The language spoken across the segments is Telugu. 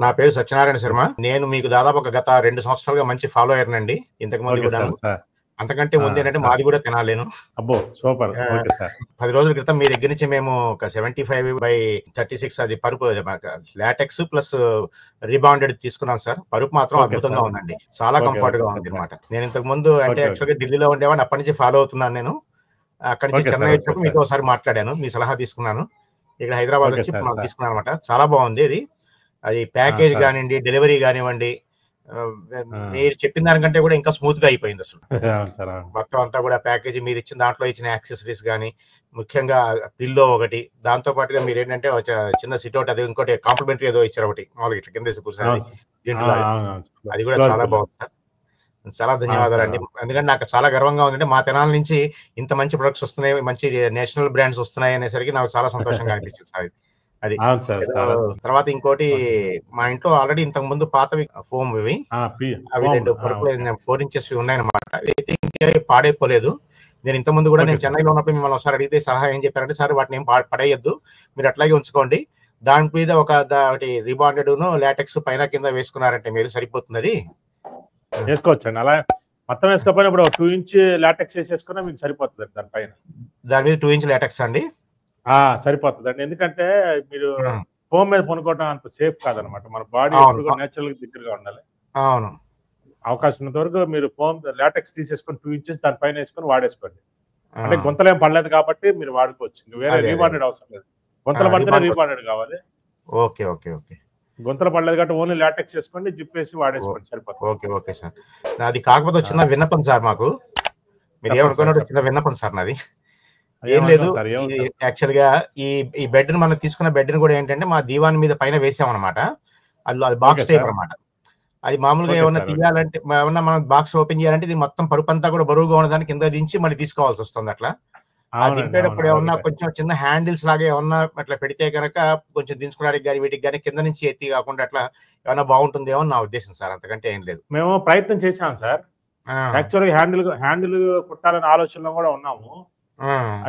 నా పేరు సత్యనారాయణ శర్మ. నేను మీకు దాదాపు ఒక గత 2 సంవత్సరాలుగా మంచి ఫాలోయర్ నండి. ఇంతకు ముందు కూడాను. అంతకంటే ముందేంటంటే మాది కూడా తెనాలేను. అబ్బో సూపర్. Okay sir. 10 రోజుల క్రితం మీ దగ్గర నుంచి మేము ఒక 75/36 అది పరుపు లాటెక్స్ ప్లస్ రిబాండెడ్ తీసుకున్నాం సార్. పరుపు మాత్రం అద్భుతంగా ఉందండి. చాలా కంఫర్ట్ గా ఉంది అనమాట. నేను ఇంతకు ముందు అంటే యాక్చువల్గా ఢిల్లీలో ఉండేవాడిని, అప్పటి నుంచి ఫాలో అవుతున్నాను నేను. అక్కడి నుంచి చెన్నై వచ్చినప్పుడు మీతో ఒకసారి మాట్లాడాను, మీ సలహా తీసుకున్నాను. ఇక్కడ హైదరాబాద్ వచ్చి తీసుకున్నాను అనమాట. చాలా బాగుంది అది. అది ప్యాకేజ్ కానివ్వండి, డెలివరీ కానివ్వండి, మీరు చెప్పిన దానికంటే కూడా ఇంకా స్మూత్ గా అయిపోయింది అసలు. మొత్తం అంతా కూడా ప్యాకేజీ మీరు ఇచ్చిన దాంట్లో ఇచ్చిన యాక్సెసరీస్ కానీ, ముఖ్యంగా పిల్లో ఒకటి, దాంతో పాటుగా మీరు ఏంటంటే చిన్న సిట్అవుట్, అది ఇంకోటి కాంప్లిమెంటరీ ఏదో ఇచ్చారు ఒకటి, మామూలుగా ఇట్లా కింద కూర్చొని దీంట్లో, అది కూడా చాలా బాగుంది సార్. చాలా ధన్యవాదాలు అండి. ఎందుకంటే నాకు చాలా గర్వంగా ఉందంటే మా తెనాల నుంచి ఇంత మంచి ప్రొడక్ట్స్ వస్తున్నాయి, మంచి నేషనల్ బ్రాండ్స్ వస్తున్నాయి అనేసరికి నాకు చాలా సంతోషంగా అనిపించింది సార్. అది తర్వాత ఇంకోటి, మా ఇంట్లో ఆల్రెడీ ఇంతకు ముందు పాతవి ఫోమ్ ఇవి, అవి 2 పరుపులు 4 ఇంచెస్ ఉన్నాయన్నమాట. అయితే పాడైపోలేదు. నేను ఇంత ముందు కూడా నేను చెన్నైలో ఉన్నప్పుడు మిమ్మల్ని ఒకసారి అడిగితే సలహా ఏం చెప్పారంటే, సార్ వాటిని ఏం పడేయద్దు, మీరు అట్లాగే ఉంచుకోండి, దాని మీద ఒకటి రిబాండెడ్ లాటెక్స్ పైన కింద వేసుకున్నారంటే మీరు సరిపోతుంది, అది వేసుకోవచ్చండి. అలా మొత్తం వేసుకోకపోయినా ఇప్పుడు 2 ఇంచ్ లాటెక్స్ వేసేసుకున్నా మీకు సరిపోతుంది. దాని మీద 2 ఇంచ్ లాటెక్స్ అండి సరిపోతుందండి. ఎందుకంటే మీరు ఫోమ్ మీద పనుకోవడం అంత సేఫ్ కాదనమాట. మన బాడీ నేచురల్ గా దగ్గరగా ఉండాలి. అవును, అవకాశం ఉన్నంత వరకు మీరు ఫోమ్ లాటెక్స్ తీసేసుకొని 2 ఇంచెస్ దానిపైన వేసుకొని వాడేసుకోండి. అంటే గుంతలు ఏం పడలేదు కాబట్టి మీరు వాడుకోవచ్చు. వేరే రీబాండెడ్ అవసరం లేదు. గుంతలు పడితే రీబాండెడ్ కావాలి. Okay okay okay. గుంతలు పడలేదు కాబట్టి ఓన్లీ లాటెక్స్ వేసుకోండి, జిప్ వేసి వాడేసుకోండి, సరిపోతుంది. Okay okay sir. అది కాకపోతే వచ్చిన విన్నపం సార్, మాకు మీరు ఏమనుకున్నట్టు చిన్న విన్నపం సార్ నాది. ఏం లేదు, యాక్చువల్ గా ఈ బెడ్ ని మనం తీసుకున్న బెడ్ ని కూడా ఏంటంటే మా దీవాన్ మీద పైన వేసాం అనమాట. అది బాక్స్ టైప్ అనమాట. అది మామూలుగా ఏమన్నా తీయాలంటే, ఏమన్నా మనం బాక్స్ ఓపెన్ చేయాలంటే ఇది మొత్తం పరుపు అంతా కూడా బరువుగా ఉన్నదాన్ని కింద దించి మళ్ళీ తీసుకోవాల్సి వస్తుంది. అట్లా దింపేటప్పుడు ఏమన్నా కొంచెం చిన్న హ్యాండిల్స్ లాగా ఏమన్నా అట్లా పెడితే కనుక కొంచెం దించుకోవడానికి కానీ వీటికి కానీ కింద నుంచి ఎత్తి కాకుండా అట్లా ఏమన్నా బాగుంటుందేమో నా ఉద్దేశం సార్. అంతకంటే ఏం లేదు. మేము ప్రయత్నం చేసాం సార్. యాక్చువల్గా హ్యాండిల్ కుట్టాలనే ఆలోచనలో కూడా ఉన్నాము.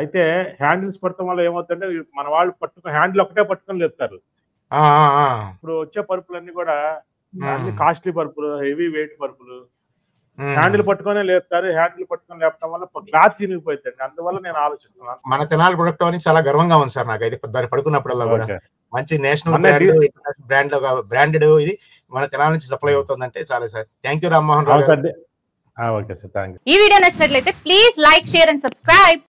అయితే హ్యాండిల్స్ పడటం వల్ల ఏమవుతుందంటే మన వాళ్ళు హ్యాండిల్ ఒకటే పట్టుకొని లేపుతారు. ఇప్పుడు వచ్చే పరుపులన్నీ కూడా అన్ని కాస్ట్లీ పరుపులు, హెవీ వెయిట్ పరుపులు, హ్యాండిల్ పట్టుకొని లేపుతారు. హ్యాండిల్ పట్టుకొని లేపడం వల్ల క్లాత్ చినిగిపోయిందండి. అందువల్ల నేను ఆలోచిస్తున్నాను. మన తెనాలి ప్రొడక్ట్ అని చాలా గర్వంగా ఉంది సార్ నాకు. అయితే దాన్ని పడుకున్నప్పుడల్లా కూడా మంచి నేషనల్ బ్రాండెడ్ ఇది మన తెనాలి నుంచి సప్లై అవుతుందంటే చాలా sir. Thank you Rammohan Rao. Okay sir, thank you. ఈ వీడియో నచ్చినట్లయితే please like, share and subscribe.